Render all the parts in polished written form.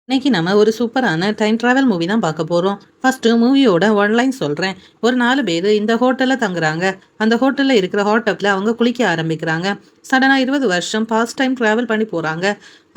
இன்னைக்கு நம்ம ஒரு சூப்பரான டைம் டிராவல் மூவி தான் பார்க்க போறோம். ஃபர்ஸ்ட் மூவியோட ஒன்லைன் சொல்றேன். ஒரு 4 பேர் இந்த ஹோட்டல்ல தங்குறாங்க. அந்த ஹோட்டல்ல இருக்கிற ஹாட் டப்ல அவங்க குளிக்க ஆரம்பிக்கிறாங்க. சடனா 20 வருஷம் பாஸ்ட் டைம் டிராவல் பண்ணி போறாங்க.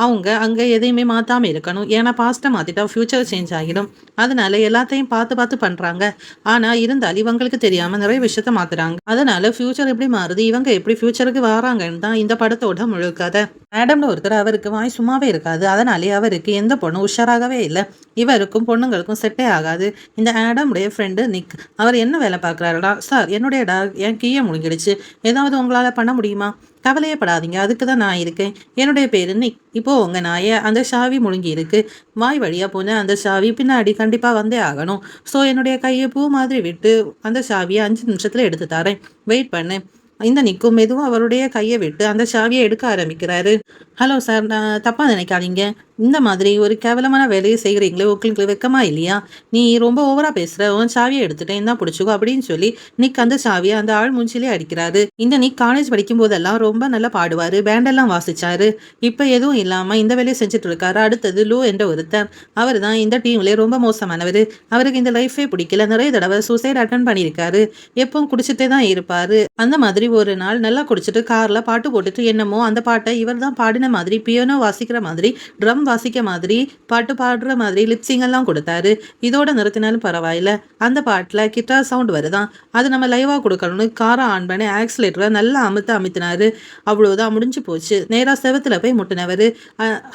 அவங்க அங்க எதையுமே மாத்தாம இருக்கணும். ஏன்னா பாஸ்ட்டை மாத்திட்டா ஃபியூச்சர் சேஞ்ச் ஆகிடும். அதனால எல்லாத்தையும் பார்த்து பார்த்து பண்றாங்க. ஆனா இருந்தாலும் இவங்களுக்கு தெரியாம நிறைய விஷயத்த மாத்துறாங்க. அதனால ஃபியூச்சர் எப்படி மாறுது, இவங்க எப்படி ஃபியூச்சருக்கு வராங்கன்னு தான் இந்த படத்தோட முழு கதை. மேடம்னு ஒருத்தர், அவருக்கு வாய் சும்மாவே இருக்காது. அதனாலே அவருக்கு எந்த பொண்ணும் உஷாராகவே இல்லை. இவருக்கும் பொண்ணுங்களுக்கும் செட்டே ஆகாது. இந்த ஆடமுடைய ஃப்ரெண்டு நிக், அவர் என்ன வேலை பார்க்குறாருடா? சார், என்னுடைய டாக் என் கீயை முழுங்கிடுச்சு. ஏதாவது உங்களால் பண்ண முடியுமா? கவலையே படாதீங்க, அதுக்கு தான் நான் இருக்கேன். என்னுடைய பேரு நிக். இப்போ உங்க நாயை அந்த சாவி முழுங்கி இருக்கு. வாய் வழியா போன அந்த சாவி பின்னாடி கண்டிப்பா வந்தே ஆகணும். ஸோ என்னுடைய கையை பூ மாதிரி விட்டு அந்த சாவியை 5 நிமிஷத்துல எடுத்து தரேன். வெயிட் பண்ணு. இந்த நிக்கும் மெதுவும் அவருடைய கையை விட்டு அந்த சாவியை எடுக்க ஆரம்பிக்கிறாரு. ஹலோ சார், நான் தப்பா நினைக்காதீங்க. இந்த மாதிரி ஒரு கேவலமான வேலையை செய்கிறீங்களே, உங்களுக்கு வெக்கமா இல்லையா? நீ ரொம்ப ஓவரா பேசுற. உன் சாவியை எடுத்துட்டேன், தான் பிடிச்சிக்கோ அப்படின்னு சொல்லி நிக் அந்த சாவியை அந்த ஆள் மூஞ்சிலே அடிக்கிறாரு. இந்த நிக் காலேஜ் படிக்கும் போதெல்லாம் ரொம்ப நல்லா பாடுவாரு, பேண்டெல்லாம் வாசிச்சாரு. இப்ப எதுவும் இல்லாம இந்த வேலையை செஞ்சுட்டு இருக்காரு. அடுத்தது லூ என்ற ஒருத்தர். அவர் தான் இந்த டீம்ல ரொம்ப மோசமானவர். அவருக்கு இந்த லைஃபே பிடிக்கல. நிறைய தடவை சூசைட் அட்டன் பண்ணியிருக்காரு. எப்பவும் குடிச்சிட்டே தான் இருப்பாரு. அந்த மாதிரி ஒரு நாள் நல்லா குடிச்சிட்டு கார்ல பாட்டு போட்டுட்டு என்னமோ அந்த பாட்டை இவர் தான் பாடின மாதிரி, பியானோ வாசிக்கிற மாதிரி, ட்ரம் வாசிக்க மாதிரி, பாட்டு பாடுற மாதிரி லிப்சிங் எல்லாம் கொடுத்தாரு. இதோட நிறுத்தினாலும் பரவாயில்ல. அந்த பாட்டுல கிட்டார் சவுண்ட் வருதான். அது நம்ம லைவா கொடுக்கணும்னு காரை ஆன் பண்ணி ஆக்சிலேட்டரை நல்லா அமுத்தினாரு. அவ்வளவுதான், முடிஞ்சு போச்சு. நேரா செவத்துல போய் முட்டினவர்.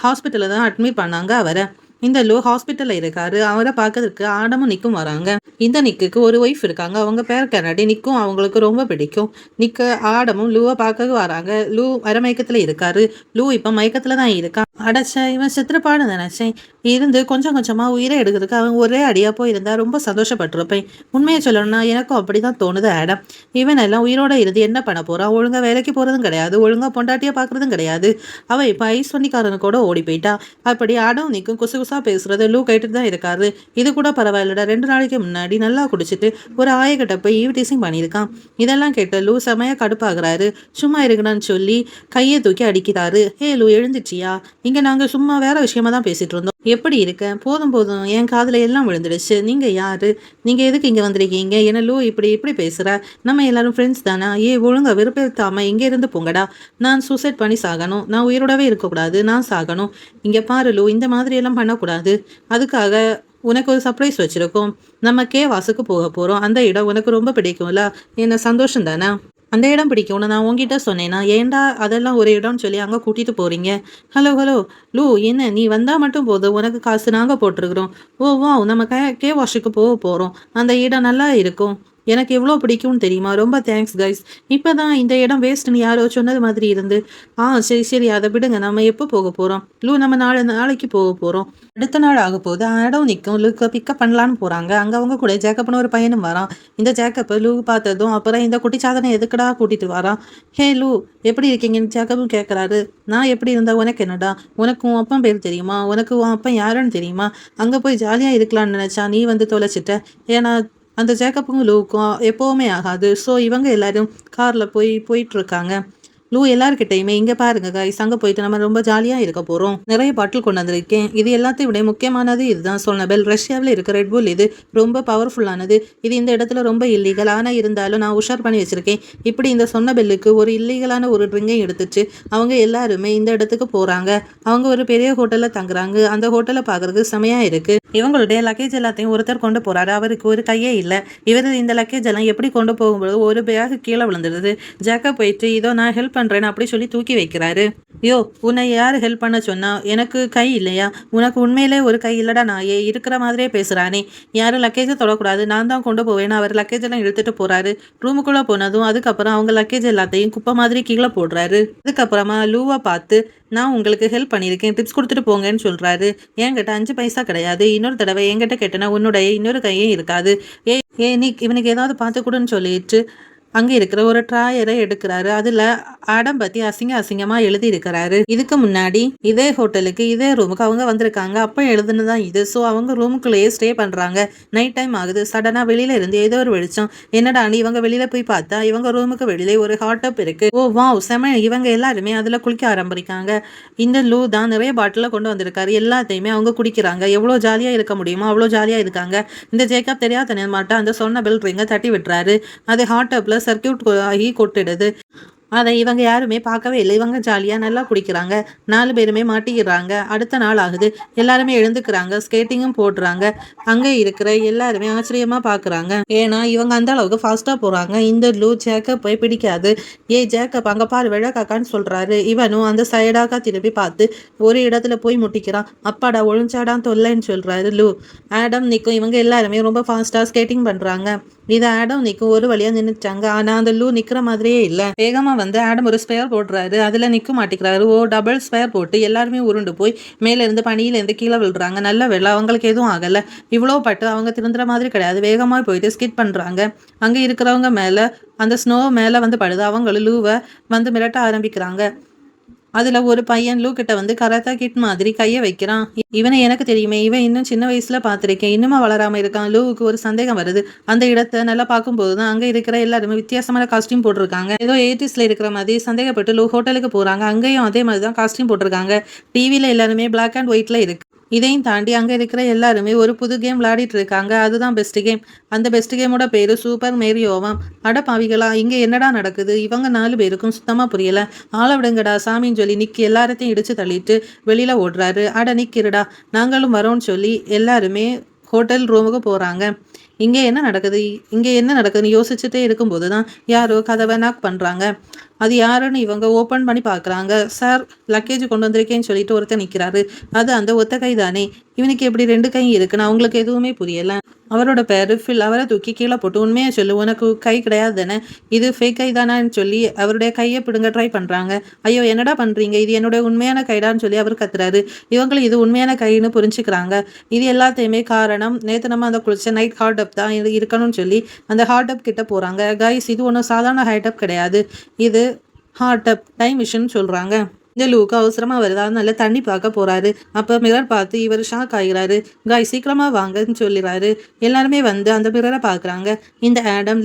ஹாஸ்பிட்டல்ல தான் அட்மிட் பண்ணாங்க அவரை. இந்த லோ ஹாஸ்பிட்டல்ல இருக்காரு. அவரை பார்க்கறதுக்கு ஆடமும் நிக்கும் வராங்க. இந்த நிக்குக்கு ஒரு ஒய்ஃப் இருக்காங்க. அவங்க பேர் கண்ணாடி. நிக்கும் அவங்களுக்கு ரொம்ப பிடிக்கும். நிக்க ஆடமும் லூவை பார்க்க வராங்க. லூ மயக்கத்துல இருக்காரு. லூ இப்ப மயக்கத்துல தான் இருக்கான். அடைச்ச இவன் செத்துருப்பான்னு நினைச்சேன். இருந்து கொஞ்சம் கொஞ்சமா உயிரை எடுக்கிறதுக்கு அவன் ஒரே அடியா போயிருந்தா ரொம்ப சந்தோஷப்பட்டிருப்பேன். உண்மையை சொல்லணும்னா எனக்கும் அப்படிதான் தோணுது ஆடம். இவன் எல்லாம் உயிரோட இருந்து என்ன பண்ண போறான்? ஒழுங்கா வேலைக்கு போறதும் கிடையாது, ஒழுங்கா பொண்டாட்டியா பாக்குறதும் கிடையாது. அவ இப்ப ஐஸ் வண்டிக்காரனு கூட ஓடி போயிட்டா. அப்படி ஆடம் நிக்கும் குசு குசா பேசுறது லூ கேட்டுட்டு தான் இருக்காரு. இது கூட பரவாயில்லடா, 2 நாளைக்கு முன்னாடி நல்லா குடிச்சிட்டு ஒரு ஆயக்கிட்ட போய் ஈவ்டீசிங் பண்ணியிருக்கான். இதெல்லாம் கேட்ட லூ செமையா கடுப்பாகிறாரு. சும்மா இருக்கணும்னு சொல்லி கையை தூக்கி அடிக்கிறாரு. ஹே லூ, எழுந்துச்சியா? இங்க நாங்க சும்மா வேற விஷயமா தான் பேசிட்டு இருந்தோம். எப்படி இருக்க? போதும் போதும், என் காதுல எல்லாம் விழுந்துடுச்சு. நீங்க யாரு? நீங்க எதுக்கு இங்க வந்திருக்கீங்க? என்ன லூ இப்படி இப்படி பேசுற? நம்ம எல்லாரும் ஃப்ரெண்ட்ஸ் தானே? ஒழுங்கா விருப்பத்தாம இங்க இருந்து போங்கடா. நான் சூசைட் பண்ணி சாகணும். நான் உயிரோடவே இருக்கக்கூடாது. நான் சாகணும். இங்க பாரு லூ, இந்த மாதிரி எல்லாம் பண்ணக்கூடாது. அதுக்காக உனக்கு ஒரு சர்ப்ரைஸ் வச்சிருக்கோம். நம்ம கேவாஸுக்கு போக போறோம். அந்த இடம் உனக்கு ரொம்ப பிடிக்கும்ல? என்ன சந்தோஷம் தானே? அந்த இடம் பிடிக்கும்னு நான் உங்ககிட்ட சொன்னேன்னா ஏன்டா அதெல்லாம் ஒரு இடம்னு சொல்லி அங்கே கூட்டிட்டு போறீங்க? ஹலோ ஹலோ லூ, என்ன நீ வந்தா மட்டும் போதும், உனக்கு காசு நாங்கள் போட்டிருக்கிறோம். ஓ வா, நம்ம கே வாஷுக்கு போக போகிறோம். அந்த இடம் நல்லா இருக்கும். எனக்கு எவ்வளோ பிடிக்கும்னு தெரியுமா? ரொம்ப தேங்க்ஸ் கைஸ். இப்போ தான் இந்த இடம் வேஸ்ட்டுன்னு யாரோ சொன்னது மாதிரி இருந்து. சரி சரி, அதை விடுங்க. நம்ம எப்போ போக போகிறோம்? லூ, நம்ம நாளைக்கு போக போகிறோம். அடுத்த நாள் ஆக போது ஆடம் நிற்கும் லூக்கை பிக்கப் பண்ணலான்னு போகிறாங்க. அங்கே அவங்க கூட ஜேக்கப்னு ஒரு பையனும் வரான். இந்த ஜேக்கப் லூ பார்த்ததும் அப்புறம் இந்த குட்டி சாதனை எதுக்குடா கூட்டிட்டு வரான். ஹே லூ, எப்படி இருக்கீங்கன்னு ஜேக்கப்பும் கேட்குறாரு. நான் எப்படி இருந்தா உனக்கு என்னடா? உனக்கு உன் அப்பன் பேர் தெரியுமா? உனக்கு உன் அப்பன் யாருன்னு தெரியுமா? அங்கே போய் ஜாலியாக இருக்கலாம்னு நினச்சா நீ வந்து தொலைச்சிட்ட. ஏன்னா அந்த ஜேக்கப்புக்கும் லூக்கும் எப்போவுமே ஆகாது. ஸோ இவங்க எல்லாரும் காரில் போயிட்டு இருக்காங்க. லூ எல்லாருக்கிட்டையுமே இங்கே பாருங்க கைஸ், அங்கே போயிட்டு நம்ம ரொம்ப ஜாலியாக இருக்க போகிறோம். நிறைய பாட்டில் கொண்டு வந்திருக்கேன். இது எல்லாத்தையும் விட முக்கியமானது இதுதான். சொன்னபெல் ரஷ்யாவில் இருக்க ரெட் புல். இது ரொம்ப பவர்ஃபுல்லானது. இது இந்த இடத்துல ரொம்ப இல்லீகல். ஆனால் இருந்தாலும் நான் உஷார் பண்ணி வச்சிருக்கேன். இப்படி இந்த சொன்ன பெல்லுக்கு ஒரு இல்லீகலான ஒரு ட்ரிங்கை எடுத்துச்சு. அவங்க எல்லாருமே இந்த இடத்துக்கு போகிறாங்க. அவங்க ஒரு பெரிய ஹோட்டலில் தங்குறாங்க. அந்த ஹோட்டலை பார்க்குறதுக்கு செமையாக இருக்குது. இவங்களுடைய லக்கேஜ் எல்லாத்தையும் ஒருத்தர் கொண்டு போகிறாரு. அவருக்கு ஒரு கையே இல்லை. இவர் இந்த லக்கேஜ் எல்லாம் எப்படி கொண்டு போகும்போது ஒரு பேக் கீழே விழுந்துடுது. ஜாக்கப் போயிட்டு இதோ நான் ஹெல்ப் பண்றேன்னு அப்படி சொல்லி தூக்கி வைக்கிறாரு. யோ, உன்னை யார் ஹெல்ப் பண்ண சொன்னா? எனக்கு கை இல்லையா? உனக்கு உண்மையிலே ஒரு கை இல்லடா நாயே. இருக்கிற மாதிரியே பேசுறானே. யாரும் லக்கேஜை தொடக்கூடாது, நான் தான் கொண்டு போவேன்னு அவர் லக்கேஜ் எல்லாம் இழுத்துட்டு போறாரு. ரூமுக்குள்ள போனதும் அதுக்கப்புறம் அவங்க லக்கேஜ் எல்லாத்தையும் குப்பை மாதிரி கீழே போடுறாரு. அதுக்கப்புறமா லூவா பார்த்து நான் உங்களுக்கு ஹெல்ப் பண்ணியிருக்கேன், டிப்ஸ் கொடுத்துட்டு போங்கன்னு சொல்றாரு. என்கிட்ட 5 பைசா கிடையாது. இன்னொரு தடவை என்கிட்ட கேட்டனா உன்னுடைய இன்னொரு கையும் இருக்காது. நீ இவனுக்கு ஏதாவது பார்த்து கொடுன்னு சொல்லிட்டு அங்க இருக்கிற ஒரு ட்ராயரை எடுக்கிறாரு. அதுல ஆடம் பத்தி அசிங்கமா எழுதி இருக்கிறாரு. இதுக்கு முன்னாடி இதே ஹோட்டலுக்கு இதே ரூமுக்கு அவங்க வந்திருக்காங்க. அப்ப எழுதுனதான் இது. ஸோ அவங்க ரூமுக்குள்ளேயே ஸ்டே பண்றாங்க. நைட் டைம் ஆகுது. சடனா வெளியில இருந்து ஏதோ ஒரு வெளிச்சம். என்னடான்னு இவங்க வெளியில போய் பார்த்தா இவங்க ரூமுக்கு வெளியிலே ஒரு ஹாட் டப் இருக்கு. ஓ வாவ் செம! இவங்க எல்லாருமே அதுல குளிக்க ஆரம்பிக்காங்க. இந்த லூ தான் நிறைய பாட்டில கொண்டு வந்திருக்காரு. எல்லாத்தையுமே அவங்க குடிக்கிறாங்க. எவ்வளோ ஜாலியா இருக்க முடியுமோ அவ்வளோ ஜாலியா இருக்காங்க. இந்த ஜேக்கப் தெரியாத மாட்டா அந்த சொன்ன பெல் ரிங்க தட்டி விட்டுறாரு. அது ஹாட் டப்ல சர்க்கியூட் ஆகி கொட்டிடுது. அதை இவங்க யாருமே பார்க்கவே இல்லை. இவங்க ஜாலியாக நல்லா குடிக்கிறாங்க. 4 பேருமே மாட்டிக்கிறாங்க. அடுத்த நாள் ஆகுது. எல்லாருமே எழுந்துக்கிறாங்க. ஸ்கேட்டிங்கும் போடுறாங்க. அங்கே இருக்கிற எல்லாருமே ஆச்சரியமாக பார்க்குறாங்க. ஏன்னா இவங்க அந்த அளவுக்கு ஃபாஸ்ட்டாக போகிறாங்க. இந்த லூ ஜேக்கப் போய் பிடிக்காது. ஜேக்கப் அங்கே பாரு வெள்ளக்காக்கான்னு சொல்கிறாரு. இவனும் அந்த சைடாக திருப்பி பார்த்து ஒரு இடத்துல போய் முட்டிக்கிறான். அப்பாடா ஒழிஞ்சாடான் தொல்லைன்னு சொல்கிறாரு லூ. ஆடம் நிற்கும் இவங்க எல்லாருமே ரொம்ப ஃபாஸ்ட்டாக ஸ்கேட்டிங் பண்ணுறாங்க. இதை ஆடம் நிற்கும் ஒரு வழியாக நின்றுச்சாங்க. ஆனால் அந்த லூ நிற்கிற மாதிரியே இல்லை. வேகமாக வந்து ஆடம் ஒரு ஸ்பேர் போடுறாரு. அதில் நிற்க மாட்டேங்கிறாரு. டபுள் ஸ்பேர் போட்டு எல்லாருமே உருண்டு போய் மேலேருந்து பனியிலேருந்து கீழே விழுறாங்க. நல்ல வெள்ளம் அவங்களுக்கு எதுவும் ஆகலை. இவ்வளோ பட்டு அவங்க திருந்துற மாதிரி கிடையாது. வேகமாக போயிட்டு ஸ்கிட் பண்ணுறாங்க. அங்கே இருக்கிறவங்க மேலே அந்த ஸ்னோ மேலே வந்து படுது. அவங்களும் லூவை வந்து மிரட்ட ஆரம்பிக்கிறாங்க. அதுல ஒரு பையன் லூ கிட்ட வந்து கராத்தா கிட் மாதிரி கையை வைக்கிறான். இவனை எனக்கு தெரியுமே, இவன் இன்னும் சின்ன வயசுல பார்த்திருக்கேன், இன்னுமா வளராம இருக்கான். லூவுக்கு ஒரு சந்தேகம் வருது. அந்த இடத்த நல்லா பார்க்கும்போது தான் அங்க இருக்கிற எல்லாருமே வித்தியாசமான காஸ்டியூம் போட்டிருக்காங்க. ஏதோ 80sல இருக்கிற மாதிரி சந்தேகப்பட்டு லூ ஹோட்டலுக்கு போறாங்க. அங்கேயும் அதே மாதிரி தான் காஸ்டியூம் போட்டிருக்காங்க. டிவியில எல்லாருமே பிளாக் அண்ட் ஒயிட்ல இருக்கு. இதையும் தாண்டி அங்கே இருக்கிற எல்லாருமே ஒரு புது கேம் விளையாடிட்டு இருக்காங்க. அதுதான் பெஸ்ட் கேம். அந்த பெஸ்ட் கேமோட பேரு சூப்பர் மேரியோவாம். அட பாவிகளா, இங்கே என்னடா நடக்குது? இவங்க 4 பேருக்கும் சுத்தமாக புரியல. ஆள விடுங்கடா சாமின்னு சொல்லி நிக்கி எல்லாத்தையும் இடிச்சு தள்ளிட்டு வெளியில ஓடுறாரு. அட நிக்கிருடா, நாங்களும் வரோம்னு சொல்லி எல்லாருமே ஹோட்டல் ரூமுக்கு போகிறாங்க. இங்கே என்ன நடக்குது இங்கே என்ன நடக்குதுன்னு யோசிச்சுட்டே இருக்கும்போது தான் யாரோ கதவை நாக் பண்ணுறாங்க. அது யாருன்னு இவங்க ஓப்பன் பண்ணி பார்க்குறாங்க. சார் லக்கேஜ் கொண்டு வந்திருக்கேன்னு சொல்லிட்டு ஒருத்தர் நிற்கிறாரு. அது அந்த ஒத்த கை தானே. இவனுக்கு எப்படி 2 கை இருக்குன்னு அவங்களுக்கு எதுவுமே புரியலை. அவரோட பேரு ஃபில். அவரை தூக்கி கீழே போட்டு உண்மையாக சொல்லு, உனக்கு கை கிடையாது தானே, இது ஃபேக் கை தானான்னு சொல்லி அவருடைய கையை பிடுங்க ட்ரை பண்ணுறாங்க. ஐயோ என்னடா பண்ணுறீங்க, இது என்னுடைய உண்மையான கைடான்னு சொல்லி அவர் கத்துறாரு. இவங்களும் இது உண்மையான கைன்னு புரிஞ்சுக்கிறாங்க. இது எல்லாத்தையுமே காரணம் நேற்று நம்ம அந்த குளிச்ச நைட் ஹாட் அப் தான் இது இருக்கணும்னு சொல்லி அந்த ஹாட் அப் கிட்ட போகிறாங்க. கைஸ் இது ஒன்றும் சாதாரண ஹாட் அப் கிடையாது, இது ஹாட் அப் டைம் மிஷின் சொல்கிறாங்க. இந்த லூக்கு அவசரமாக வருது. அதனால தண்ணி பார்க்க போகிறாரு. அப்போ மிரர் பார்த்து இவர் ஷாக் ஆகிறாரு. காய் சீக்கிரமாக வாங்கன்னு சொல்லிடுறாரு. எல்லாருமே வந்து அந்த மிரரை பார்க்குறாங்க. இந்த ஆடம்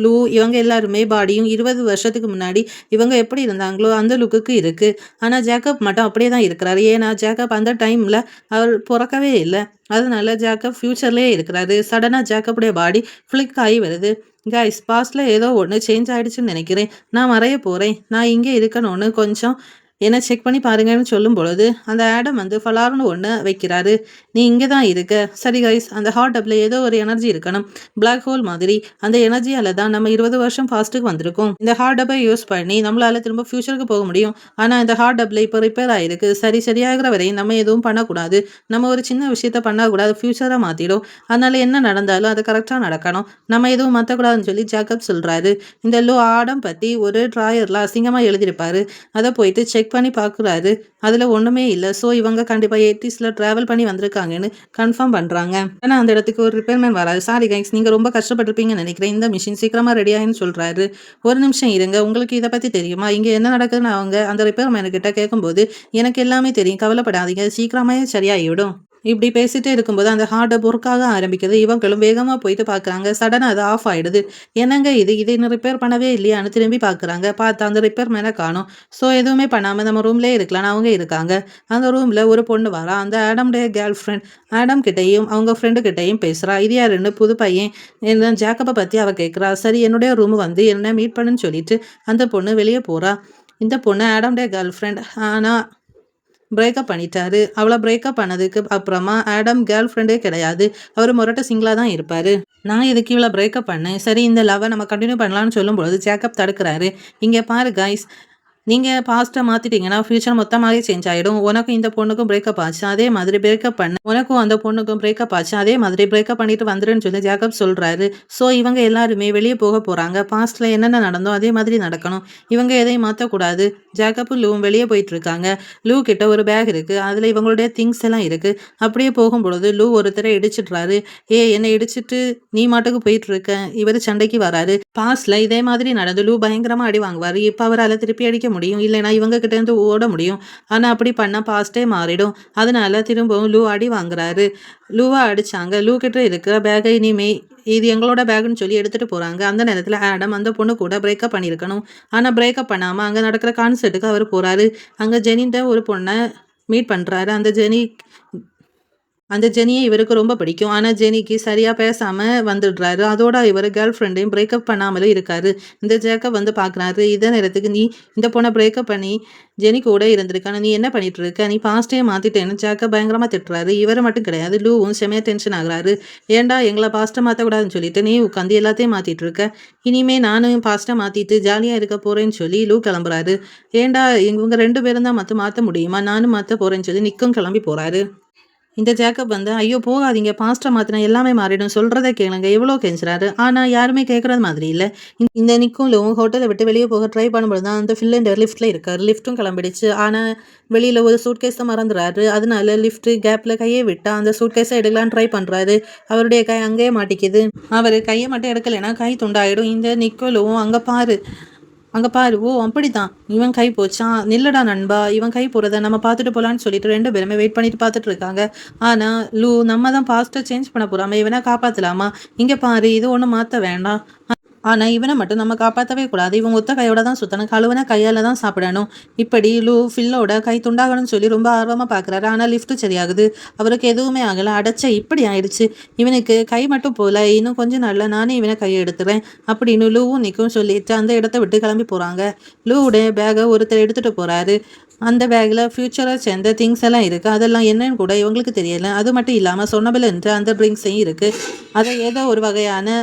லூ இவங்க எல்லாருமே பாடியும் 20 வருஷத்துக்கு முன்னாடி இவங்க எப்படி இருந்தாங்களோ அந்த லுக்குக்கு இருக்குது. ஆனால் ஜேக்கப் மட்டும் அப்படியே தான் இருக்கிறாரு. ஏன்னா ஜேக்கப் அந்த டைமில் அவர் பிறக்கவே இல்லை. அதனால ஜேக்கப் ஃப்யூச்சர்லேயே இருக்கிறாரு. சடனாக ஜேக்கப்புடைய பாடி ஃப்ளிக் ஆகி வருது. கைஸ் பாஸ்டில் ஏதோ ஒன்று சேஞ்ச் ஆகிடுச்சுன்னு நினைக்கிறேன். நான் மறைய போகிறேன். நான் இங்கே இருக்கணும்னு கொஞ்சம் என்ன செக் பண்ணி பாருங்கன்னு சொல்லும் பொழுது அந்த ஆடம் வந்து ஃபலார்னு ஒன்று வைக்கிறாரு. நீ இங்கே தான் இருக்க. சரி கைஸ், அந்த ஹாட் டப்பில் ஏதோ ஒரு எனர்ஜி இருக்கணும், பிளாக் ஹோல் மாதிரி. அந்த எனர்ஜியால் தான் நம்ம 20 வருஷம் ஃபாஸ்ட்டுக்கு வந்திருக்கோம். இந்த ஹாட் டப்பை யூஸ் பண்ணி நம்மளால் திரும்ப ஃபியூச்சருக்கு போக முடியும். ஆனால் இந்த ஹாட் டப்பில் இப்போ ரிப்பேர் ஆகிருக்கு. சரியாகிற வரையும் நம்ம எதுவும் பண்ணக்கூடாது. நம்ம ஒரு சின்ன விஷயத்த பண்ணக்கூடாது, ஃபியூச்சரை மாற்றிடும். அதனால என்ன நடந்தாலும் அது கரெக்டாக நடக்கணும். நம்ம எதுவும் மாற்றக்கூடாதுன்னு சொல்லி ஜேக்கப் சொல்கிறாரு. இந்த லோ ஆடம் பற்றி ஒரு ட்ராயரில் அசிங்கமாக எழுதியிருப்பாரு. அதை போயிட்டு செக் பண்ணி பார்க்குறாரு. அதில் ஒன்றுமே இல்லை. ஸோ இவங்க கண்டிப்பாக 80sல ட்ராவல் பண்ணி வந்திருக்காங்கன்னு கன்ஃபார்ம் பண்ணுறாங்க. ஆனால் அந்த இடத்துக்கு ஒரு ரிப்பேர்மேன் வராது. சாரி கைஸ், நீங்கள் ரொம்ப கஷ்டப்பட்டிருப்பீங்கன்னு நினைக்கிறேன். இந்த மிஷின் சீக்கிரமாக ரெடி ஆகின்னு சொல்கிறாரு. ஒரு நிமிஷம் இருங்க, உங்களுக்கு இதை பற்றி தெரியுமா, இங்கே என்ன நடக்குதுன்னு அவங்க அந்த ரிப்பேர்மேனுக்கிட்ட கேட்கும்போது எனக்கு எல்லாமே தெரியும், கவலைப்படாதீங்க, சீக்கிரமாகவே சரியாகிவிடும். இப்படி பேசிட்டே இருக்கும்போது அந்த ஹார்ட் ஒர்க்காக ஆரம்பிக்குது. இவங்களும் வேகமாக போயிட்டு பார்க்குறாங்க. சடனாக அது ஆஃப் ஆகிடுது. என்னங்க இது இன்னும் ரிப்பேர் பண்ணவே இல்லையான்னு திரும்பி பார்க்குறாங்க. பார்த்தா அந்த ரிப்பேர் மேலே காணும். ஸோ எதுவுமே பண்ணாமல் நம்ம ரூம்லேயே இருக்கலாம்னு அவங்க இருக்காங்க. அந்த ரூமில் ஒரு பொண்ணு வரா. அந்த ஆடம்டைய கேர்ள் ஃப்ரெண்ட் ஆடம் கிட்டையும் அவங்க ஃப்ரெண்டு கிட்டையும் பேசுகிறா. இது யாருன்னு புது பையன் என்ன ஜேக்கப்பை பற்றி அவள் கேட்குறா. சரி என்னுடைய ரூமு வந்து என்ன மீட் பண்ணுன்னு சொல்லிட்டு அந்த பொண்ணு வெளியே போகிறா. இந்த பொண்ணு ஆடம்டைய கேர்ள் ஃப்ரெண்ட். ஆனால் பிரேக்கப் பண்ணிட்டாரு. அவளை பிரேக்கப் பண்ணதுக்கு அப்புறமா ஆடம் கேர்ள் ஃப்ரெண்டே கிடையாது. அவர் முரட்ட சிங்கிளாக தான் இருப்பார். நான் இதுக்கு இவ்வளோ பிரேக்கப் பண்ணேன். சரி இந்த லவ்வை நம்ம கண்டினியூ பண்ணலான்னு சொல்லும்பொழுது ஜேக்கப் தடுக்கிறாரு. இங்கே பாரு கைஸ், நீங்கள் பாஸ்ட்டை மாற்றிட்டீங்கன்னா ஃப்யூச்சர் மொத்தமாகவே சேஞ்ச் ஆகிடும். உனக்கும் இந்த பொண்ணுக்கும் பிரேக்கப் ஆச்சு, அதே மாதிரி பிரேக்கப் பண்ண உனக்கும் அந்த பொண்ணுக்கும் பிரேக்கப் ஆச்சு, அதே மாதிரி பிரேக்கப் பண்ணிட்டு வந்துருன்னு சொல்லி ஜேக்கப் சொல்கிறாரு. ஸோ இவங்க எல்லாருமே வெளியே போக போகிறாங்க. பாஸ்ட்டில் என்னென்ன நடந்தோ அதே மாதிரி நடக்கணும். இவங்க எதையும் மாற்றக்கூடாது. ஜேக்கப்பும் லூவும் வெளியே போயிட்டு இருக்காங்க. லூ கிட்ட ஒரு பேக் இருக்குது, அதில் இவங்களுடைய திங்ஸ் எல்லாம் இருக்குது. அப்படியே போகும்பொழுது லூ ஒருத்தரை இடிச்சிட்றாரு. என்னை இடிச்சிட்டு நீ மாட்டுக்கு போயிட்டு இருக்க. இவர் சண்டைக்கு வராரு. பாஸ்ட்ல இதே மாதிரி நடந்து லூ பயங்கரமாக அடி வாங்குவார். இப்போ அவரால் திருப்பி அடிக்க முடியும், இல்லைனா இவங்க கிட்ட இருந்து ஓட முடியும். ஆனால் அப்படி பண்ணால் பாஸ்ட்டே மாறிடும். அதனால திரும்பவும் லூ அடி வாங்குறாரு. லூவா அடிச்சாங்க. லூ கிட்ட இருக்கிற பேக்கை இனிமே இது எங்களோட பேக்குன்னு சொல்லி எடுத்துகிட்டு போகிறாங்க. அந்த நேரத்தில் ஆடம் அந்த பொண்ணு கூட பிரேக்கப் பண்ணியிருக்கணும். ஆனால் பிரேக்கப் பண்ணாமல் அங்கே நடக்கிற கான்சர்ட்டுக்கு அவர் போகிறாரு. அங்கே ஜெனின்ற ஒரு பொண்ணை மீட் பண்ணுறாரு. அந்த ஜெனியை இவருக்கு ரொம்ப பிடிக்கும். ஆனால் ஜெனிக்கு சரியாக பேசாமல் வந்துடுறாரு. அதோட இவர் கேர்ள் ஃப்ரெண்டையும் பிரேக்கப் பண்ணாமலும் இருக்காரு. இந்த ஜேக்கப் வந்து பார்க்குறாரு. இதே நேரத்துக்கு நீ இந்த பொண்ணை பிரேக்கப் பண்ணி ஜெனி கூட இருந்திருக்கான, நீ என்ன பண்ணிட்டு இருக்க, நீ பாஸ்ட்டே மாற்றிட்டேன்னு ஜேக்கப் பயங்கரமாக திட்டுறாரு. இவரை மட்டும் கிடையாது, லூவும் செமையாக டென்ஷன் ஆகுறாரு. ஏன்டா எங்களை பாஸ்ட்டை மாற்றக்கூடாதுன்னு சொல்லிட்டு நீ உட்காந்து எல்லாத்தையும் மாற்றிட்டு இருக்க, இனிமே நானும் பாஸ்ட்டை மாற்றிட்டு ஜாலியாக இருக்க போகிறேன்னு சொல்லி லூ கிளம்புறாரு. ஏன்டா இவங்க 2 பேரும் தான் மாற்ற முடியுமா, நானும் மாற்ற போகிறேன்னு சொல்லி நிக்கும் கிளம்பி போகிறாரு. இந்த ஜேக்கப் வந்து ஐயோ போகாதீங்க, பாஸ்ட்டை மாற்றினா எல்லாமே மாறிடும், சொல்கிறத கேளுங்க எவ்வளோ கெஞ்சுறாரு. ஆனால் யாருமே கேட்குறது மாதிரி இல்லை. இந்த நிக்கும் ஹோட்டலை விட்டு வெளியே போக ட்ரை பண்ணும்போது தான் அந்த ஃபில்லண்டர் லிஃப்ட்டில் இருக்கார். லிஃப்ட்டும் கிளம்பிடுச்சு. ஆனால் வெளியில் ஒரு சூட்கேஸை மறந்துறாரு. அதனால லிஃப்ட்டு கேப்பில் கையை விட்டா அந்த சூட்கேஸை எடுக்கலான்னு ட்ரை பண்ணுறாரு. அவருடைய கை அங்கேயே மாட்டிக்குது. அவர் கையை மட்டும் எடுக்கலைன்னா கை துண்டாயிடும். இந்த நிக்கோலும் அங்கே பாரு, ஓ அப்படிதான், இவன் கை போச்சான், நில்லடா நண்பா, இவன் கை போகிறத நம்ம பார்த்துட்டு போகலான்னு சொல்லிட்டு 2 பேருமே வெயிட் பண்ணிட்டு பார்த்துட்டு இருக்காங்க. ஆனால் லூ நம்ம தான் பாஸ்ட்டை சேஞ்ச் பண்ண போகிறாம இவனை காப்பாற்றலாமா, இங்கே பாரு இது ஒன்றும் மாற்ற வேண்டாம், ஆனால் இவனை மட்டும் நம்ம காப்பாற்றவே கூடாது, இவன் ஒத்த கையோட தான் சுற்றணும், கழுவுன கையால் தான் சாப்பிடணும். இப்படி லூ ஃபில்லோட கை துண்டாகணும்னு சொல்லி ரொம்ப ஆர்வமாக பார்க்குறாரு. ஆனால் லிஃப்ட்டு சரியாகுது. அவருக்கு எதுவுமே ஆகலை. அடைச்ச இப்படி ஆயிடுச்சு, இவனுக்கு கை மட்டும் போகல, இன்னும் கொஞ்சம் நாளில் நானே இவனை கையை எடுத்துறேன் அப்படின்னு லூவும் நிற்கும் சொல்லிட்டு அந்த இடத்த விட்டு கிளம்பி போகிறாங்க. லூவுடைய பேகை ஒருத்தர் எடுத்துகிட்டு போகிறாரு. அந்த பேக்கில் ஃப்யூச்சரை சேர்ந்த திங்ஸ் எல்லாம் இருக்குது. அதெல்லாம் என்னன்னு கூட இவங்களுக்கு தெரியலை. அது மட்டும் இல்லாமல் சொன்னபில் என்ற அந்த ட்ரிங்க்ஸையும் இருக்குது. அதை ஏதோ ஒரு வகையான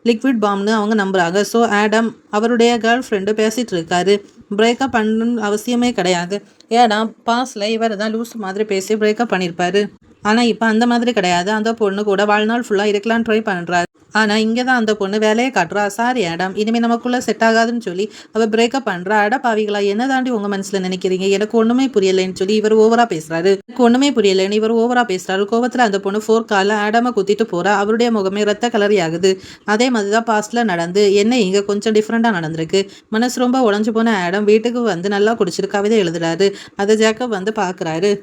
லிக்விட் பாம்னு அவங்க நம்புகிறாங்க. ஸோ ஆடம் அவருடைய கேர்ள் ஃப்ரெண்டு பேசிகிட்டு இருக்காரு. பிரேக்கப் பண்ணணும்னு அவசியமே கிடையாது. ஏன்னா பாஸ்டில் இவர் தான் லூஸ் மாதிரி பேசி பிரேக்கப் பண்ணியிருப்பாரு. ஆனால் இப்போ அந்த மாதிரி கிடையாது. அந்த பொண்ணு கூட வாழ்நாள் ஃபுல்லாக இருக்கலான்னு ட்ரை பண்ணுறாரு. ஆனால் இங்கே தான் அந்த பொண்ணு வேலையை காட்டுறா. சாரி ஆடம், இனிமேல் நமக்குள்ளே செட் ஆகாதுன்னு சொல்லி அவள் பிரேக்கப் பண்ணுறா. பாவிகளா என்ன தாண்டி உங்கள் மனசில் நினைக்கிறீங்க, எனக்கு ஒன்றுமே புரியலைன்னு சொல்லி இவர் ஓவராக பேசுகிறாரு. எனக்கு ஒன்றுமே புரியலைன்னு இவர் ஓவராக பேசுகிறாரு. கோபத்தில் அந்த பொண்ணு 4 காலில் ஆடாமை குத்திட்டு போகிறா. அவருடைய முகமே ரத்த கலரி ஆகுது. அதே மாதிரி தான் பாஸ்ட்டில் நடந்து என்ன இங்கே கொஞ்சம் டிஃப்ரெண்ட்டாக நடந்திருக்கு. மனசு ரொம்ப உடஞ்சி போன ஆடம் வீட்டுக்கு வந்து நல்லா குடிச்சிட்டு கவிதை எழுதுறாரு. அதை ஜேக்கப் வந்து பார்க்குறாரு.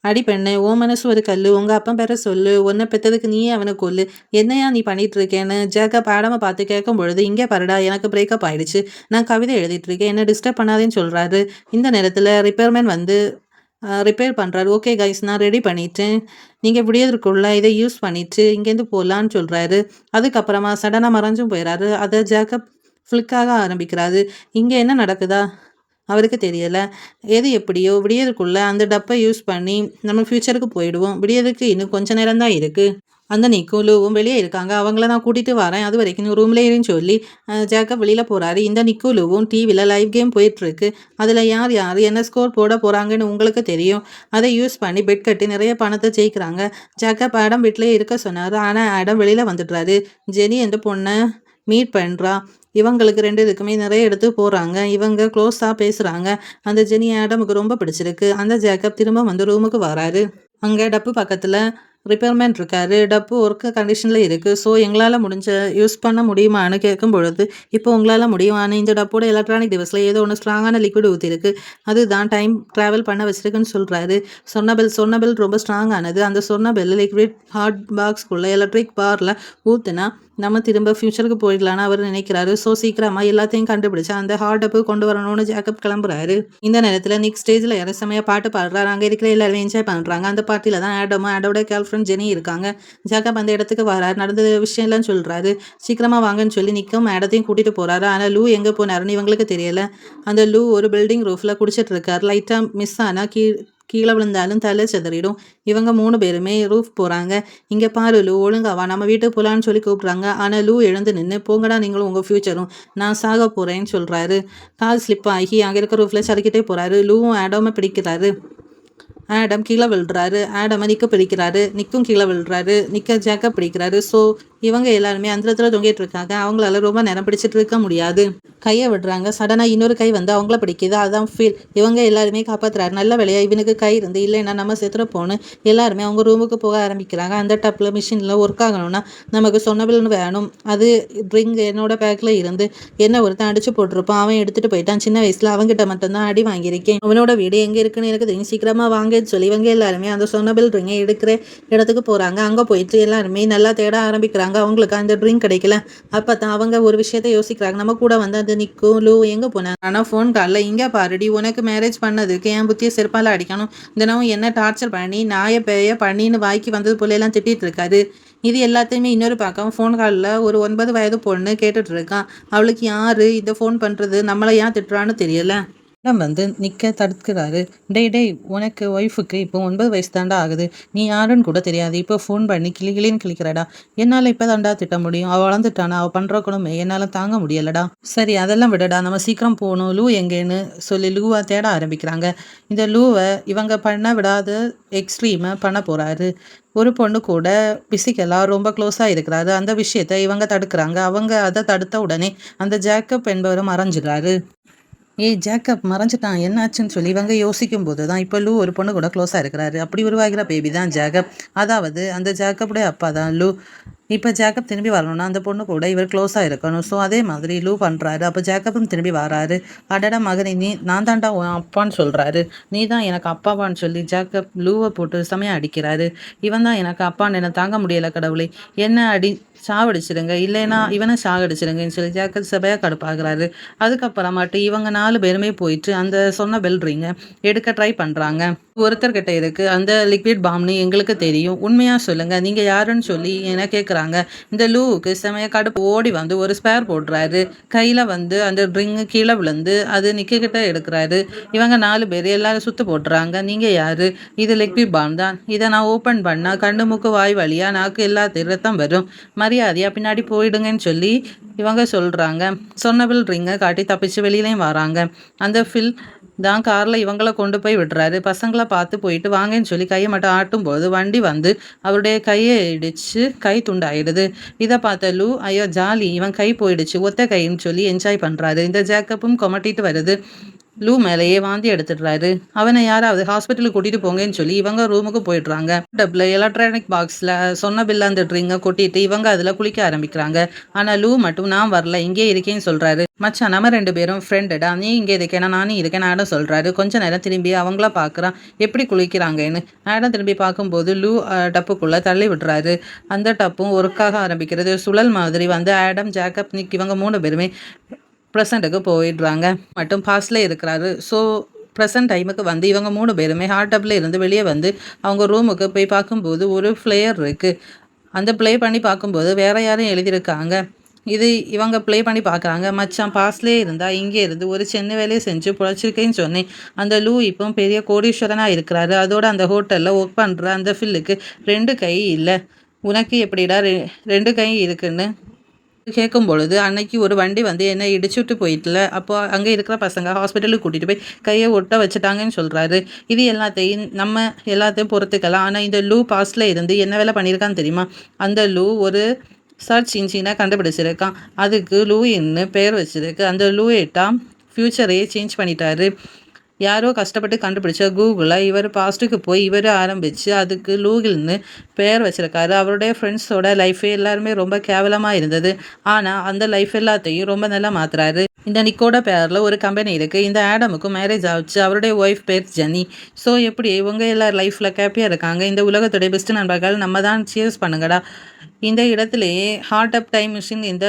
அடி பெண்ணு, உன் மனசு ஒரு கல், உங்கள் அப்பா பேரை சொல்லு, உன்னை பெற்றதுக்கு நீயே அவனை கொல்லு, என்னையா நீ பண்ணிட்டு இருக்கேன்னு ஜேக்கப் ஆடாம பார்த்து கேட்கும் பொழுது, இங்கே பாருடா எனக்கு பிரேக்கப் ஆயிடுச்சு, நான் கவிதை எழுதிட்டு இருக்கேன், என்ன டிஸ்டர்ப் பண்ணாதேன்னு சொல்கிறாரு. இந்த நேரத்தில் ரிப்பேர்மேன் வந்து ரிப்பேர் பண்ணுறாரு. ஓகே கைஸ், நான் ரெடி பண்ணிட்டேன், நீங்கள் விடியறதுக்குள்ளே இதை யூஸ் பண்ணிவிட்டு இங்கேருந்து போகலான்னு சொல்கிறாரு. அதுக்கப்புறமா சடனாக மறைஞ்சும் போயிடறாரு. அதை ஜேக்கப் ஃப்ளிக்காக ஆரம்பிக்கிறாரு. இங்கே என்ன நடக்குதா அவருக்கு தெரியல. எது எப்படியோ விடியதுக்குள்ளே அந்த டப்பை யூஸ் பண்ணி நம்ம ஃப்யூச்சருக்கு போயிடுவோம். விடியதுக்கு இன்னும் கொஞ்ச நேரம் தான் இருக்குது. அந்த நிக்கும் லூவும் வெளியே இருக்காங்க. அவங்கள நான் கூட்டிகிட்டு வரேன், அது வரைக்கும் ரூம்ல இருன்னு சொல்லி ஜேக்கப் வெளியில் போகிறாரு. இந்த நிக்கும் லூவும் டிவியில் லைவ் கேம் போயிட்டுருக்கு. அதில் யார் யார் என்ன ஸ்கோர் போட போகிறாங்கன்னு உங்களுக்கு தெரியும். அதை யூஸ் பண்ணி பெட் கட்டி நிறைய பணத்தை ஜெயிக்கிறாங்க. ஜேக்கப் ஆடம் வீட்டிலே இருக்க சொன்னார். ஆனால் ஆடம் வெளியில் வந்துடுறாரு. ஜெனி என்ற பொண்ணை மீட் பண்ணுறா. இவங்களுக்கு 2 இதுக்குமே நிறைய எடுத்து போகிறாங்க. இவங்க க்ளோஸாக பேசுகிறாங்க. அந்த ஜெனி ஆடமுக்கு ரொம்ப பிடிச்சிருக்கு. அந்த ஜேக்கப் திரும்ப வந்து ரூமுக்கு வராரு. அங்கே டப்பு பக்கத்தில் ரிப்பேர்மேன் இருக்காரு. டப்பு ஒர்க்கு கண்டிஷனில் இருக்குது. ஸோ எங்களால் முடிஞ்ச யூஸ் பண்ண முடியுமான்னு கேட்கும் பொழுது, இப்போ உங்களால் முடியுமான்னு இந்த டப்போட எலக்ட்ரானிக் டிவைஸில் ஏதோ ஒன்று ஸ்ட்ராங்கான லிக்விட் ஊற்றிருக்கு, அதுதான் டைம் ட்ராவல் பண்ண வச்சிருக்குன்னு சொல்கிறாரு. சொன்ன பெல் ரொம்ப ஸ்ட்ராங்கானது. அந்த சொன்ன பெல் லிக்விட் ஹாட் பாக்ஸ்க்குள்ளே எலக்ட்ரிக் பாரில் ஊற்றுனா நம்ம திரும்ப ஃப்யூச்சருக்கு போயிடலான்னு அவர் நினைக்கிறாரு. ஸோ சீக்கிரமாக எல்லாத்தையும் கண்டுபிடிச்சா அந்த ஹார்ட் அப்பு கொண்டு வரணும்னு ஜேக்கப் கிளம்புறாரு. இந்த நேரத்தில் நிக் ஸ்டேஜில் யாரும் செம்மையாக பாட்டு பாடுறாரு. அங்கே இருக்கிற எல்லாருமே என்ஜாய் பண்ணுறாங்க. அந்த பார்ட்டியில் தான் ஆடோட கேர்ள் ஃப்ரெண்ட் ஜெனி இருக்காங்க. ஜேக்கப் அந்த இடத்துக்கு வராரு. நடந்த விஷயம்லாம் சொல்கிறாரு. சீக்கிரமாக வாங்கன்னு சொல்லி நிக்கும் ஆடத்தையும் கூட்டிகிட்டு போகிறாரு. ஆனால் லூ எங்கே போனாருன்னு இவங்களுக்கு தெரியல. அந்த லூ ஒரு பில்டிங் ரூஃபில் குடிச்சிட்டு இருக்காரு. லைட்டாக மிஸ் ஆனால் கீழே விழுந்தாலும் தலை சிதறிடும். இவங்க 3 பேருமே ரூஃப் போகிறாங்க. இங்கே பாரு லூ, ஒழுங்காவா, நம்ம வீட்டுக்கு போகலான்னு சொல்லி கூப்பிட்றாங்க. ஆனால் லூ எழுந்து நின்று, போங்கடா நீங்களும் உங்கள் ஃப்யூச்சரும், நான் சாக போகிறேன்னு சொல்கிறாரு. கால் ஸ்லிப் ஆகி அங்கே இருக்க ரூஃபில் சறுக்கிட்டே போகிறாரு. லூவும் ஆடமை பிடிக்கிறாரு. ஆடம் கீழே விழுறாரு. ஆடமை நிக்க பிடிக்கிறாரு. நிக்கும் கீழே விழுறாரு. நிக்க ஜேக்கப் பிடிக்கிறாரு. ஸோ இவங்க எல்லாருமே அந்த இடத்துல தொங்கிட்டு இருக்காங்க. அவங்களால ரொம்ப நேரம் பிடிச்சிட்டு இருக்க முடியாது. கையை விடுறாங்க. சடனாக இன்னொரு கை வந்து அவங்கள பிடிக்குது. அதுதான் ஃபீல். இவங்க எல்லாருமே காப்பாற்றுறாரு. நல்ல வேலையா இவனுக்கு கை இருந்து, இல்லைன்னா நம்ம செத்துற போன்னு எல்லாருமே அவங்க ரூமுக்கு போக ஆரம்பிக்கிறாங்க. அந்த டப்பில் மிஷினில் ஒர்க் ஆகணும்னா நமக்கு சொன்னபில்னு வேணும். அது ட்ரிங்க் என்னோட பேக்கில் இருந்து என்ன ஒருத்தன் அடிச்சு போட்டிருப்பான். அவன் எடுத்துகிட்டு போயிட்டான். சின்ன வயசில் அவங்ககிட்ட மட்டும்தான் அடி வாங்கியிருக்கேன். அவனோட வீடு எங்கே இருக்குன்னு எனக்கு தெரியும், சீக்கிரமாக வாங்கன்னு சொல்லி இவங்க எல்லாருமே அந்த சொன்னபில் ட்ரிங்கை எடுக்கிற இடத்துக்கு போகிறாங்க. அங்கே போயிட்டு எல்லாருமே நல்லா தேட ஆரம்பிக்கிறாங்க. அவங்களுக்கு அந்த ட்ரிங்க் கிடைக்கல. அப்போ தான் அவங்க ஒரு விஷயத்த யோசிக்கிறாங்க. நம்ம கூட வந்து அந்த நிக்கும் லூ எங்கே போனாங்க? ஆனால் ஃபோன் காலில், இங்கே பாருடி, உனக்கு மேரேஜ் பண்ணதுக்கு என் புத்தியை செருப்பால் அடிக்கணும். தினமும் என்ன டார்ச்சர் பண்ணி நாயை பேய பண்ணின்னு வாய்க்கு வந்தது போல எல்லாம் திட்டிகிட்டு இருக்காரு. இது எல்லாத்தையுமே இன்னொரு பக்கம் ஃபோன் காலில் ஒரு 9 வயது பொண்ணு கேட்டுட்டு இருக்கான். அவளுக்கு யாரு இந்த ஃபோன் பண்ணுறது, நம்மளை ஏன் திட்டுறான்னு தெரியல. வந்து நிற்க தடுக்கிறாரு. டேய், உனக்கு ஒய்ஃபுக்கு இப்போ 9 வயசு தாண்டா ஆகுது. நீ யாருன்னு கூட தெரியாது. இப்போ ஃபோன் பண்ணி கிளின்னு கிளிக்கிறடா. என்னால் இப்போ தாண்டா திட்ட முடியும். அவள் வளர்ந்துட்டானா, அவள் பண்ணுற குணமே என்னால் தாங்க முடியலடா. சரி, அதெல்லாம் விடடா, நம்ம சீக்கிரம் போகணும். லூ எங்கேன்னு சொல்லி லூவை தேட ஆரம்பிக்கிறாங்க. இந்த லூவை இவங்க பண்ண விடாத எக்ஸ்ட்ரீமை பண்ண போகிறாரு. ஒரு பொண்ணு கூட பிசிக்கலாக ரொம்ப க்ளோஸாக இருக்கிறாரு. அந்த விஷயத்தை இவங்க தடுக்கிறாங்க. அவங்க அதை தடுத்த உடனே அந்த ஜேக்கப் என்பவர் மறைஞ்சிடுறாரு. ஜேக்கப் மறைஞ்சிட்டான், என்னாச்சுன்னு சொல்லி இவங்க யோசிக்கும் போது தான் இப்போ லூ ஒரு பொண்ணு கூட க்ளோஸாக இருக்கிறாரு. அப்படி உருவாகிற பேபி தான் ஜேக்கப். அதாவது அந்த ஜேக்கப்புடைய அப்பா தான் லூ. இப்போ ஜேக்கப் திரும்பி வரணும்னா அந்த பொண்ணு கூட இவர் க்ளோஸாக இருக்கணும். ஸோ அதே மாதிரி லூ பண்ணுறாரு. அப்போ ஜேக்கப்பும் திரும்பி வராரு. அடடா மகனே, நான் தாண்டா உன் அப்பான்னு சொல்கிறாரு. நீ தான் எனக்கு அப்பாவான்னு சொல்லி ஜேக்கப் லூவை போட்டு செமையாக அடிக்கிறாரு. இவன் தான் எனக்கு அப்பான்னு என்ன தாங்க முடியலை கடவுளே, என்ன அடி சாவடிச்சிடுங்க, இல்லைன்னா இவனை சாகடிச்சிடுங்கன்னு சொல்லி ஜேக்கப் செமையாக கடுப்பாகிறாரு. அதுக்கப்புறமாட்டு இவங்க 4 பேருமே போயிட்டு அந்த சொன்ன பெல் ரிங்கை எடுக்க ட்ரை பண்ணுறாங்க. ஒருத்தர்கிட்ட இருக்கு அந்த லிக்விட் பாம்னு எங்களுக்கு தெரியும், உண்மையாக சொல்லுங்கள், நீங்கள் யாருன்னு சொல்லி என்ன கேட்குறாங்க. இந்த லூவுக்கு செமைய கடுப்பு ஓடி வந்து ஒரு ஸ்பேர் போடுறாரு. கையில் வந்து அந்த ட்ரிங்கு கீழே விழுந்து அது நிற்கிட்ட எடுக்கிறாரு. இவங்க 4 பேர் எல்லாரும் சுற்று போட்டுறாங்க. நீங்கள் யார்? இது லிக்விட் பாம் தான். இதை நான் ஓப்பன் பண்ணால் கண்ணு மூக்கு வாய் வழியாக நாக்கு எல்லாத்தையும் ரத்தம் வரும். மரியாதையாக பின்னாடி போயிடுங்கன்னு சொல்லி இவங்க சொல்கிறாங்க. சொன்னபில் ரிங்கை காட்டி தப்பிச்சு வெளியிலையும் வராங்க. அந்த ஃபில் தான் காரில் இவங்களை கொண்டு போய் விடுறாரு. பசங்களை பார்த்து போயிட்டு வாங்கன்னு சொல்லி கையை மட்டும் ஆட்டும்போது வண்டி வந்து அவருடைய கையை இடிச்சு கை துண்டாயிடுது. இதை பார்த்த லூ, ஐயோ ஜாலி, இவன் கை போயிடுச்சு, ஒத்த கைன்னு சொல்லி என்ஜாய் பண்ணுறாரு. இந்த ஜேக்கப்பும் கொமட்டிட்டு வருது. லூ மேலேயே வாந்தி எடுத்துடுறாரு. அவனை யாராவது ஹாஸ்பிட்டலுக்கு கூட்டிகிட்டு போங்கன்னு சொல்லி இவங்க ரூமுக்கு போயிடுறாங்க. டப்பில் எலக்ட்ரானிக் பாக்ஸில் சொன்ன பில் அந்த ட்ரிங்கை கொட்டிட்டு இவங்க அதில் குளிக்க ஆரம்பிக்கிறாங்க. ஆனால் லூ மட்டும் நான் வரல, இங்கே இருக்கேன்னு சொல்கிறாரு. மச்சான், நம்ம 2 பேரும் ஃப்ரெண்டுடா, நீ இங்கே இருக்கேனா நானும் இருக்கேன் ஆடம் சொல்கிறாரு. கொஞ்ச நேரம் திரும்பி அவங்கள பார்க்குறான் எப்படி குளிக்கிறாங்கன்னு. ஆடம் திரும்பி பார்க்கும்போது லூ டப்புக்குள்ளே தள்ளி விடுறாரு. அந்த டப்பும் ஒர்க்காக ஆரம்பிக்கிறது. சுழல் மாதிரி வந்து ஆடம், ஜேக்கப், நிக் இவங்க 3 பேருமே ப்ரெசண்ட்டுக்கு போயிடுறாங்க. மட்டும் பாஸ்டில் இருக்கிறாரு. ஸோ ப்ரெசன்ட் டைமுக்கு வந்து இவங்க 3 பேருமே ஹாட் டப்பில் இருந்து வெளியே வந்து அவங்க ரூமுக்கு போய் பார்க்கும்போது ஒரு ஃப்ளேயர் இருக்குது. அந்த ப்ளே பண்ணி பார்க்கும்போது வேறு யாரும் எழுதியிருக்காங்க. இது இவங்க ப்ளே பண்ணி பார்க்குறாங்க. மச்சான், பாஸ்லேயே இருந்தால் இங்கே இருந்து ஒரு சின்ன வேலையை செஞ்சு பிழைச்சிருக்கேன்னு சொன்னேன். அந்த லூ இப்போ பெரிய கோடீஸ்வரனாக இருக்கிறாரு. அதோட அந்த ஹோட்டலில் ஒர்க் பண்ணுற அந்த ஃபில்லுக்கு 2 கை இல்லை. உனக்கு எப்படிடா 2 கை இருக்குன்னு கேட்கும் பொழுது, அன்னைக்கு ஒரு வண்டி வந்து என்னை இடிச்சுட்டு போயிட்டுல, அப்போ அங்கே இருக்கிற பசங்க ஹாஸ்பிட்டலுக்கு கூட்டிகிட்டு போய் கையை ஒட்ட வச்சுட்டாங்கன்னு சொல்கிறாரு. இது எல்லாத்தையும் பொறுத்துக்கலாம். ஆனால் இந்த லூ பாஸ்டில் இருந்து என்ன வேலை பண்ணியிருக்கான்னு தெரியுமா? அந்த லூ ஒரு சர்ச் இன்ஜினை கண்டுபிடிச்சிருக்கான். அதுக்கு லூயின்னு பேர் வச்சிருக்கு. அந்த லூயிட்டா ஃப்யூச்சரையே சேஞ்ச் பண்ணிட்டாரு. யாரோ கஷ்டப்பட்டு கண்டுபிடிச்ச கூகுளை இவர் பாஸ்ட்டுக்கு போய் இவர் ஆரம்பித்து அதுக்கு லூகில்னு பேர் வச்சுருக்காரு. அவருடைய ஃப்ரெண்ட்ஸோட லைஃபே எல்லாருமே ரொம்ப கேவலமாக இருந்தது. ஆனால் அந்த லைஃப் எல்லாத்தையும் ரொம்ப நல்லா மாற்றுறாரு. இந்த நிக்கோட பேரில் ஒரு கம்பெனி இருக்குது. இந்த ஆடமுக்கும் மேரேஜ் ஆச்சு. அவருடைய ஒய்ஃப் பேர் ஜெனி. ஸோ எப்படி இவங்க எல்லார் லைஃப்பில் ஹாப்பியாக இருக்காங்க. இந்த உலகத்துடைய பெஸ்ட் நண்பர்கள் நம்ம தான். சியர்ஸ் பண்ணுங்கடா. இந்த இடத்துலையே ஹார்ட் அப் டைம் மிஷின் இந்த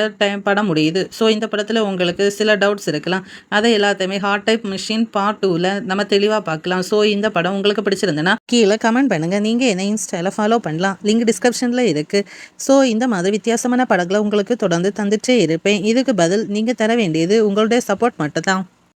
படம் முடியுது. ஸோ இந்த படத்தில் உங்களுக்கு சில டவுட்ஸ் இருக்கலாம். அதை எல்லாத்தையுமே ஹார்ட் டைப் மிஷின் பார்ட் 2ல் நம்ம தெளிவாக பார்க்கலாம். ஸோ இந்த படம் உங்களுக்கு பிடிச்சிருந்ததுன்னா கீழே கமெண்ட் பண்ணுங்கள். நீங்கள் என்ன இன்ஸ்டாவில் ஃபாலோ பண்ணலாம், லிங்க் டிஸ்கிரிப்ஷனில் இருக்குது. ஸோ இந்த மாதிரி வித்தியாசமான படங்களை உங்களுக்கு தொடர்ந்து தந்துட்டே இருப்பேன். இதுக்கு பதில் நீங்கள் தர வேண்டியது உங்களுடைய சப்போர்ட் மட்டும்தான்.